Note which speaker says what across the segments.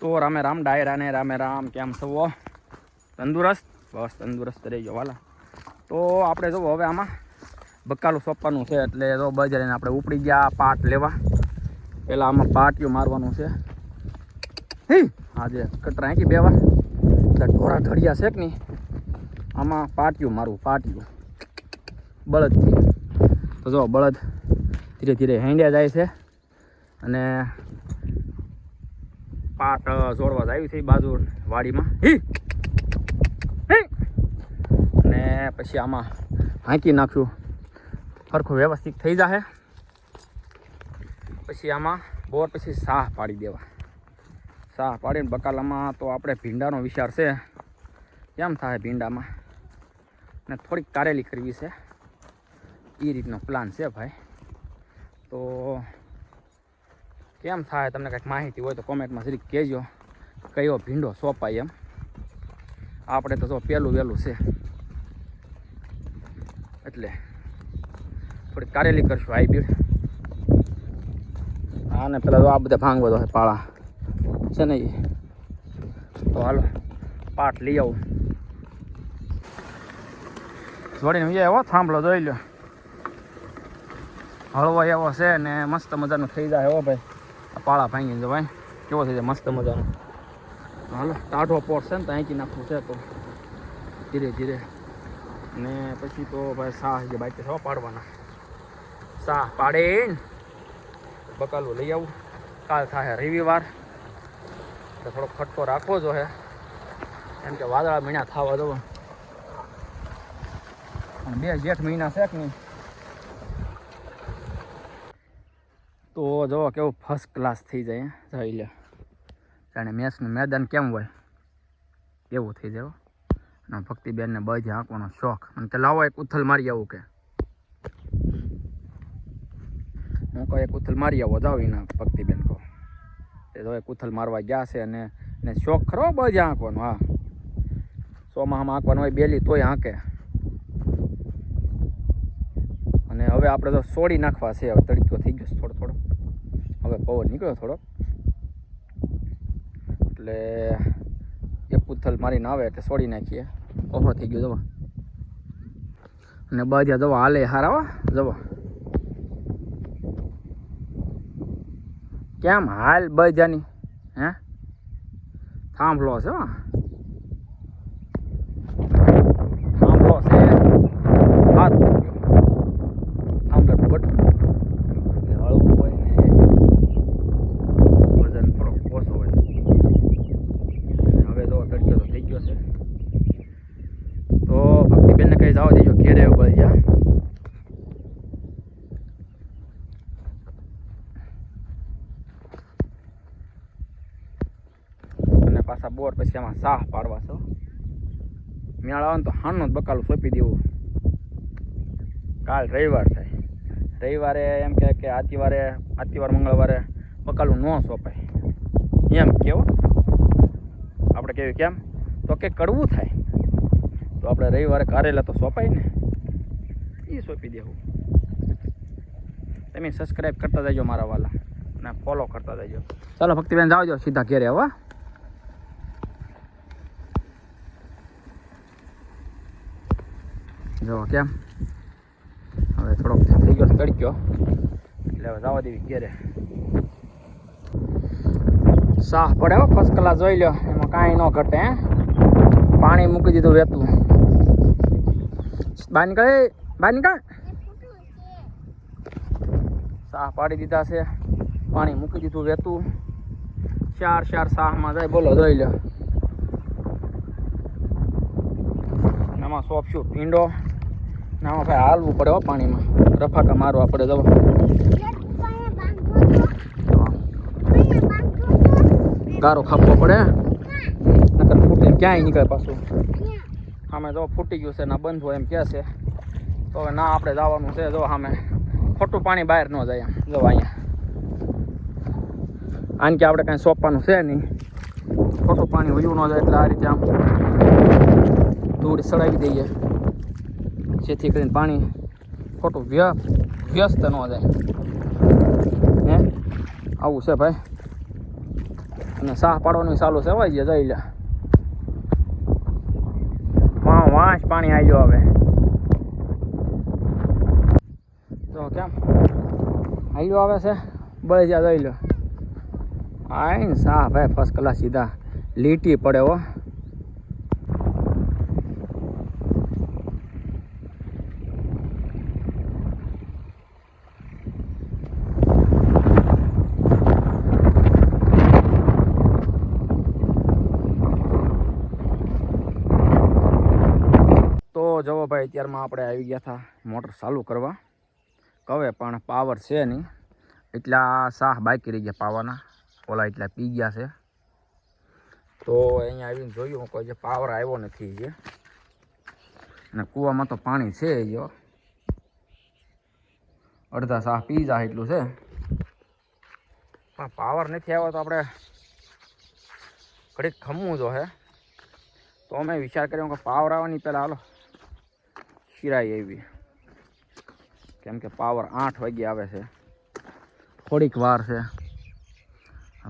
Speaker 1: તો રામે રામ ડાયરા ને રામે રામ, કેમ છો? તંદુરસ્ત? બસ તંદુરસ્ત રહેજો વાલા. તો આપણે જો હવે આમાં બકાલું સોંપવાનું છે, એટલે જો બજારીને આપણે ઉપડી ગયા પાટ લેવા. પહેલાં આમાં પાટિયું મારવાનું છે. હા જે કટરા આંકી બેવા ઢોરા ઢળિયા છે કે નહીં, આમાં પાટિયું મારવું, પાટિયું બળદથી. તો જો બળદ ધીરે ધીરે હેંડ્યા જાય છે અને પાટ જોડવા આવ્યું છે બાજુ વાડીમાં. અને પછી આમાં હાંકી નાખ્યું, સરખું વ્યવસ્થિત થઈ જશે. પછી આમાં બોર પછી સાહ પાડી દેવા. સાહ પાડીને બકાલામાં તો આપણે ભીંડાનો વિચાર છે. કેમ થાય ભીંડામાં ને થોડીક કારેલી કરવી છે, એ રીતનો પ્લાન છે ભાઈ. તો કેમ થાય તમને કંઈક માહિતી હોય તો કોમેન્ટમાં જરીક કહેજો, કયો ભીંડો સોંપાય એમ. આપણે તો જો પહેલું વહેલું છે એટલે થોડીક કારેલી કરશું હાઈબ્રિડ. આને પેલા તો આ બધા ભાંગવા દો પાળા છે ને એ. તો હાલો પાટ લઈ આવું. જોડીને વિજય એવો થાંભલો જોઈ લો, હળવો એવો છે ને મસ્ત મજાનું થઈ જાય. હો ભાઈ આ પાળા ભાંગીને જો ભાઈ કેવો થઈ જાય મસ્ત મજાનો. હાલો ટાઢો પોટ છે ને તો આંકી નાખવું છે, તો ધીરે ધીરે. ને પછી તો ભાઈ સાહ જે બાકી છે પાડવાના. સાહ પાડીને બકાલું લઈ આવું. કાલ થાય રવિવાર, તો થોડોક ખટકો રાખવો જોઈએ, કેમ કે વાદળા મહિના થવા દો. અને 2 જેઠ મહિના છે કે નહીં. તો જો કેવું ફર્સ્ટ ક્લાસ થઈ જાય. જોઈ લે જાણે મેચનું મેદાન કેમ હોય એવું થઈ જાય. અને ભક્તિબેનને બધી આંકવાનો શોખ. અને કે લાવો એક ઉથલ મારી આવું, કે હું કહું એક ઉથલ મારી આવો. જાઓ એના ભક્તિબેન કહો એ જો એક ઉથલ મારવા ગયા છે. અને એને શોખ ખરો બધી આંકવાનો. હા 100માં આંકવાનું હોય બેલી તોય આંકે. અને હવે આપણે તો સોડી નાખવા છે. હવે તડક્યો થઈ ગયો થોડો થોડો, હવે પવન નીકળ્યો થોડો, એટલે એક ઉથલ મારીને આવે એટલે સોડી નાખીએ. ઓહો થઈ ગયો જવા. અને બધા જવા હાલે હારા જવા. કેમ હાલ બધાની હે થાંભલો છે. થાંભલો છે હાથ થાંભલે બટ હળવું હોય ને વજન થોડોક ઓછો હોય. હવે જો તડક્યો તો થઈ ગયો છે, તો ભક્તિબેનને કઈ જાવ દેજો ઘેરે બધા. અને પાછા બોર પછી આમાં સાહ પાડવા છો. મેળ આવે ને તો હાનનું જ બકાલું સોંપી દેવું. કાલ રવિવાર થાય, રવિવારે એમ કે આતિવાર મંગળવારે બકાલું ન સોંપાય એમ કેવો આપણે કેવું. કેમ તો કે કડવું થાય, તો આપણે રવિવારે કારેલા તો સોંપાય ને, એ સોંપી દેવું. તમે સબસ્ક્રાઈબ કરતા જજો મારા વાલા, અને ફોલો કરતા જજો. ચાલો ભક્તિબેન જાવજો સીધા ઘેરે. હવે જો કેમ હવે થોડોક થઈ ગયો તડક્યો, એટલે હવે જવા દેવી ઘેરે. સાહ પડે હો ફર્સ્ટ ક્લાસ. જોઈ લો એમાં કાંઈ ન ઘટે. પાણી મૂકી દીધું વહેતું. બહાર નીકળ. સાહ પાડી દીધા છે, પાણી મૂકી દીધું વહેતું. 4 સાહમાં જાય બોલો. જોઈ લો એમાં સોંપશું ભીંડો. આમાં ભાઈ હાલવું પડે હો પાણીમાં, રફાકા મારવા પડે. જવા ગારો ખાપવો પડે, નકર ફૂટીને ક્યાંય નીકળે પાછું. સામે જો ફૂટી ગયું છે ના બંધ હોય એમ કહે છે. તો હવે ના આપણે જવાનું છે. જો સામે ખોટું પાણી બહાર ન જાય એમ. જો અહીંયા આને કે આપણે કાંઈ સોંપવાનું છે નહીં, ખોટું પાણી વયું ન જાય. એટલે આ રીતે આમ ધૂળ સડાવી દઈએ, જેથી કરીને પાણી ખોટું વ્યસ્ત ન જાય. હે આવું છે ભાઈ. અને સાહ પાડવાનું ચાલુ છે હોય જઈ લે વાંસ પાણી આવી ગયો હવે તો કેમ આવી આવે છે બળી જા જઈ લો આઈ સાહ ભાઈ ફર્સ્ટ ક્લાસ સીધા લીટી પડે હો જવો ભાઈ અત્યારમાં આપણે આવી ગયા હતા મોટર ચાલુ કરવા કહે પણ પાવર છે નહીં એટલા સાહ બાકી રહી ગયા પાવાના ઓલા એટલા પી ગયા છે તો અહીંયા આવીને જોયું કોઈ જે પાવર આવ્યો નથી જે અને કૂવામાં તો પાણી છે જો અડધા સાહ પી જાય એટલું છે પણ પાવર નથી આવ્યો તો આપણે ઘડીક ખમવું જો હે તો અમે વિચાર કર્યો કે પાવર આવવાની પહેલાં હાલો શિરાઈ એવી કેમ કે પાવર 8 વાગે આવે છે થોડીક વાર છે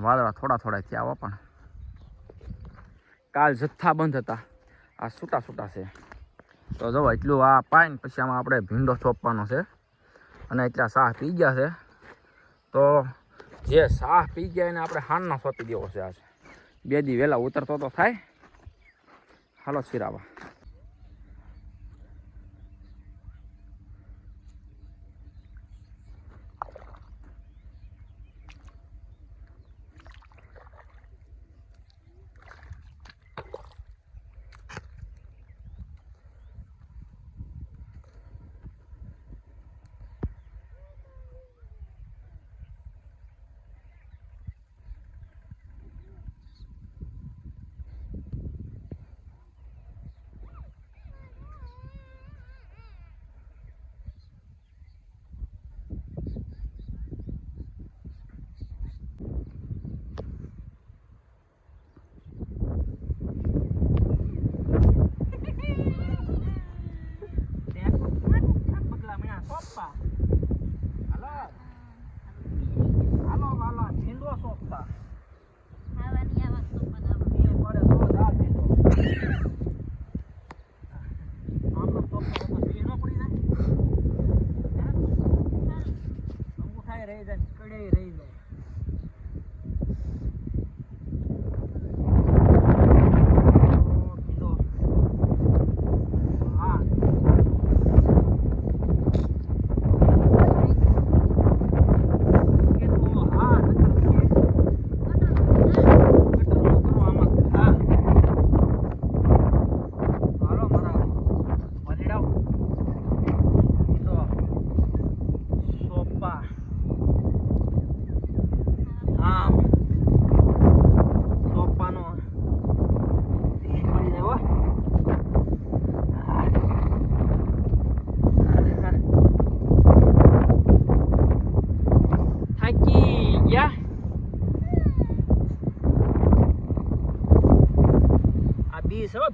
Speaker 1: વાદળા થોડા થોડા થયા પણ કાલ જથ્થાબંધ હતા આ છૂટા છૂટા છે તો જો એટલું આ પાઈને પછી આમાં આપણે ભીંડો ચોપવાનો છે અને એટલા સાહ પી ગયા છે તો જે સાહ પી ગયા એને આપણે હાનનો સોંપી દેવો છે આજ 2 દી વહેલા ઉતરતો તો થાય હાલો શિરાવા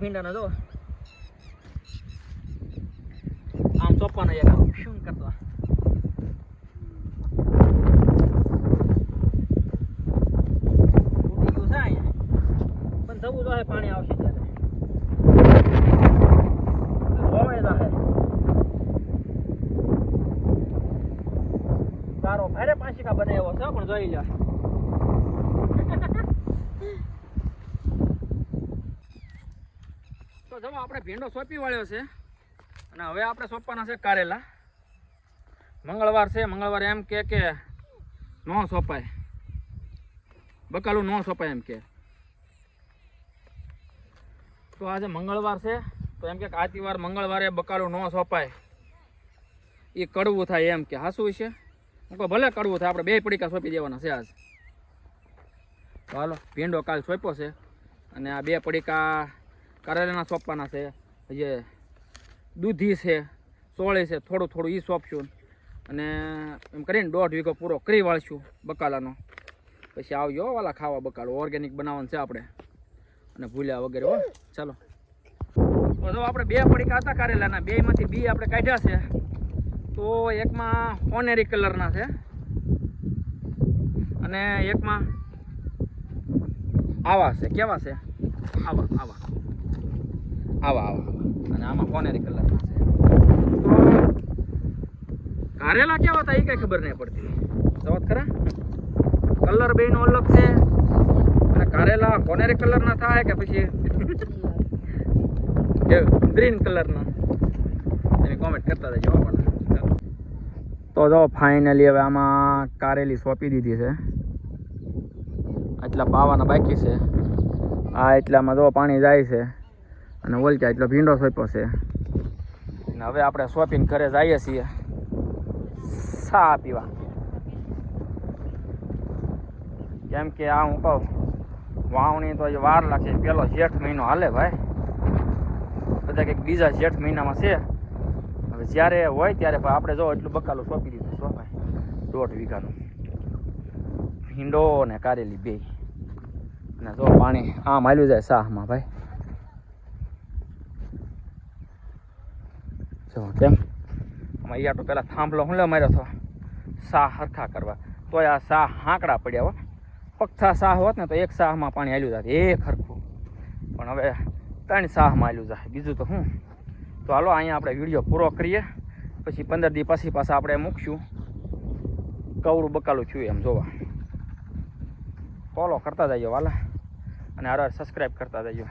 Speaker 1: ભીંડાના જો આમ ચોપ્પાનો એક શું કરતો ઉડી ગયું છે અહીંયા પણ થવું જોઈએ પાણી આવશે ત્યારે જોવે જાહે તારો ભારે પાંચિકા બનાવ્યો છે પણ જોઈ લે તો જો આપણે ભીંડો સોંપી વાળ્યો છે અને હવે આપણે સોંપવાના છે કારેલા મંગળવાર છે મંગળવારે એમ કે ન સોંપાય બકાલું ન સોંપાય એમ કે તો આજે મંગળવાર છે તો એમ કે આતીવાર મંગળવારે બકાલું ન સોંપાય એ કડવું થાય એમ કે હાસું છે હું કહું ભલે કડવું થાય આપણે 2 પડીકા સોંપી દેવાના છે આજ તો હાલો ભીંડો કાલ સોંપ્યો છે અને આ 2 પડીકા કારેલાના સોંપવાના છે જે દૂધી છે સોળી છે થોડું થોડું એ સોંપશું અને એમ કરીને 1.5 વીઘો પૂરો કરી વાળશું બકાલાનો પછી આવજો વાલા ખાવા બકાલો ઓર્ગેનિક બનાવવાનું છે આપણે અને ભૂલ્યા વગેરે હો ચાલો તો જો આપણે 2 પડીકા હતા કારેલાના 2 માંથી બી આપણે કાઢ્યા છે તો એકમાં ઓનેરી કલરના છે અને એકમાં આવા છે, કેવા છે? આવા આવા આવા આવા અને આમાં કોનેરી કલરના છે. તો કારેલા કેવા હતા એ કઈ ખબર નહીં પડતી. જવાત ખરા કલર બેનો અલગ છે અને કારેલા કોનેરી કલરના થાય કે પછી ગ્રીન કલરના એની કોમેન્ટ કરતા જજો. તો જો ફાઇનલી હવે આમાં કારેલી સોંપી દીધી છે. એટલા પાવાના બાકી છે. આ એટલામાં જો પાણી જાય છે અને ઓલચા એટલો ભીંડો સોંપ્યો છે. અને હવે આપણે સોંપીને ઘરે જઈએ છીએ ચા પીવા. કેમ કે આ હું કહું વાવણી તો વાર લાગશે. પેલો જેઠ મહિનો હાલે ભાઈ. બધા કંઈક બીજા જેઠ મહિનામાં છે. હવે જ્યારે હોય ત્યારે આપણે જો એટલું બકાલું સોંપી દીધું છો ભાઈ. 1.5 વીઘાનું ભીંડો ને કારેલી બે. અને જો પાણી આમ હાલ્યું જાય શાહમાં ભાઈ. જો કેમ અહીંયા તો પેલા થાંભલો હું લે માર્યો હતો શાહ હરખા કરવા. તોય આ શાહ હાંકડા પડ્યા હો. પગથા શાહ હોત ને તો એક શાહમાં પાણી હાલ્યું જાય એક હરખું. પણ હવે 3 શાહમાં હાલ્યું જાય. બીજું તો શું. તો હાલો અહીંયા આપણે વિડીયો પૂરો કરીએ. પછી 15 દી પછી પાછા આપણે મૂકશું કવડું બકાલું થયું એમ જોવા. ફોલો કરતા જજો વાલા અને સબસ્ક્રાઈબ કરતા જજો.